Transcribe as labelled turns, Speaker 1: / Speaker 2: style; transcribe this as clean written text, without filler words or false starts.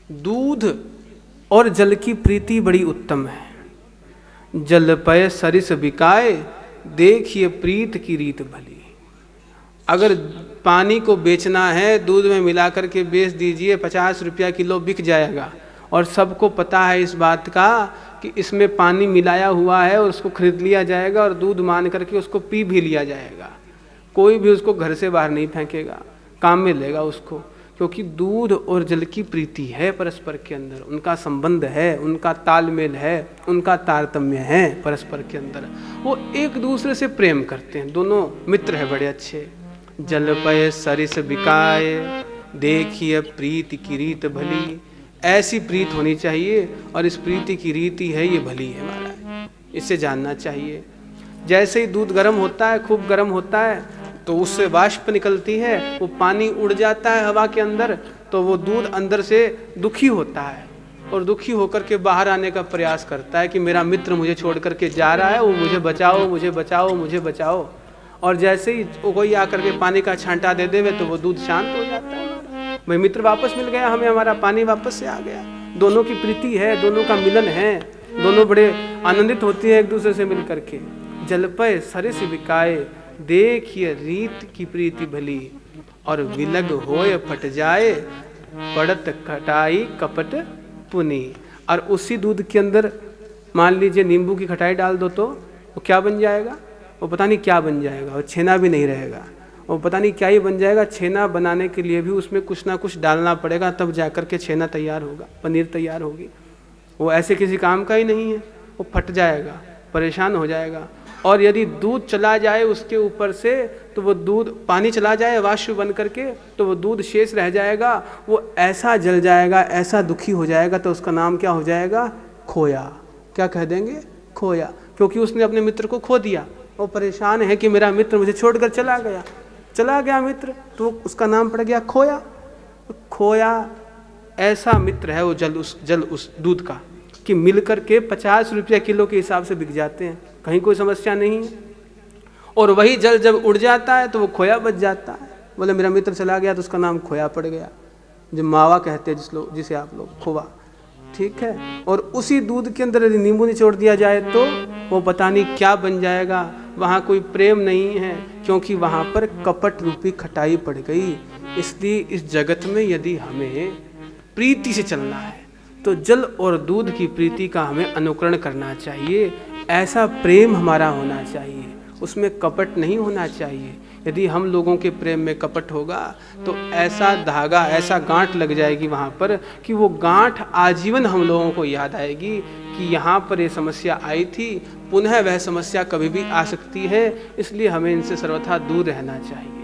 Speaker 1: दूध और जल की प्रीति बड़ी उत्तम है। जल पय सरिस बिकाए, देखिए प्रीत की रीत भली। अगर पानी को बेचना है, दूध में मिला करके बेच दीजिए, 50 रुपया किलो बिक जाएगा। और सबको पता है इस बात का कि इसमें पानी मिलाया हुआ है, और उसको खरीद लिया जाएगा और दूध मान करके उसको पी भी लिया जाएगा। कोई भी उसको घर से बाहर नहीं फेंकेगा, काम में लेगा उसको, क्योंकि दूध और जल की प्रीति है परस्पर के अंदर, उनका संबंध है, उनका तालमेल है, उनका तारतम्य है परस्पर के अंदर। वो एक दूसरे से प्रेम करते हैं, दोनों मित्र हैं बड़े अच्छे। जल पय सरिस बिकाए, देखिए प्रीति की रीत भली। ऐसी प्रीत होनी चाहिए, और इस प्रीति की रीति है ये भली है महाराज, इससे जानना चाहिए। जैसे ही दूध गर्म होता है, खूब गर्म होता है, तो उससे वाष्प निकलती है, वो पानी उड़ जाता है हवा के अंदर, तो वो दूध अंदर से दुखी होता है और दुखी होकर के बाहर आने का प्रयास करता है कि मेरा मित्र मुझे छोड़ करके जा रहा है, वो मुझे बचाओ, मुझे बचाओ, मुझे बचाओ। और जैसे ही कोई आकर के पानी का छांटा दे देवे तो वो दूध शांत हो जाता है। भाई मित्र वापस मिल गया हमें, हमारा पानी वापस से आ गया। दोनों की प्रीति है, दोनों का मिलन है, दोनों बड़े आनंदित होती है एक दूसरे से मिल करके। जलपय सरिस बिकाए, देखिए रीत की प्रीति भली। और विलग होय फट जाए, पड़त खटाई कपट पुनी। और उसी दूध के अंदर मान लीजिए नींबू की खटाई डाल दो तो वो क्या बन जाएगा, वो पता नहीं क्या बन जाएगा, और छेना भी नहीं रहेगा, वो पता नहीं क्या ही बन जाएगा। छेना बनाने के लिए भी उसमें कुछ ना कुछ डालना पड़ेगा, तब जाकर के छेना तैयार होगा, पनीर तैयार होगी। वो ऐसे किसी काम का ही नहीं है, वो फट जाएगा, परेशान हो जाएगा। और यदि दूध चला जाए उसके ऊपर से, तो वो दूध, पानी चला जाए वाष्प बन करके, तो वो दूध शेष रह जाएगा, वो ऐसा जल जाएगा, ऐसा दुखी हो जाएगा, तो उसका नाम क्या हो जाएगा, खोया। क्या कह देंगे, खोया, क्योंकि उसने अपने मित्र को खो दिया। वो परेशान है कि मेरा मित्र मुझे छोड़कर चला गया मित्र, तो उसका नाम पड़ गया खोया। खोया ऐसा मित्र है वो जल उस दूध का, कि मिलकर के 50 रुपया किलो के हिसाब से बिक जाते हैं, कहीं कोई समस्या नहीं है। और वही जल जब उड़ जाता है तो वो खोया बच जाता है। बोले मेरा मित्र चला गया तो उसका नाम खोया पड़ गया, जो मावा कहते हैं जिसे आप लोग, खोवा, ठीक है। और उसी दूध के अंदर यदि नींबू निचोड़ दिया जाए तो वो पता नहीं क्या बन जाएगा। वहाँ कोई प्रेम नहीं है, क्योंकि वहाँ पर कपट रूपी खटाई पड़ गई। इसलिए इस जगत में यदि हमें प्रीति से चलना है तो जल और दूध की प्रीति का हमें अनुकरण करना चाहिए। ऐसा प्रेम हमारा होना चाहिए, उसमें कपट नहीं होना चाहिए। यदि हम लोगों के प्रेम में कपट होगा तो ऐसा धागा, ऐसा गांठ लग जाएगी वहाँ पर, कि वो गांठ आजीवन हम लोगों को याद आएगी कि यहाँ पर ये समस्या आई थी, पुनः वह समस्या कभी भी आ सकती है। इसलिए हमें इनसे सर्वथा दूर रहना चाहिए।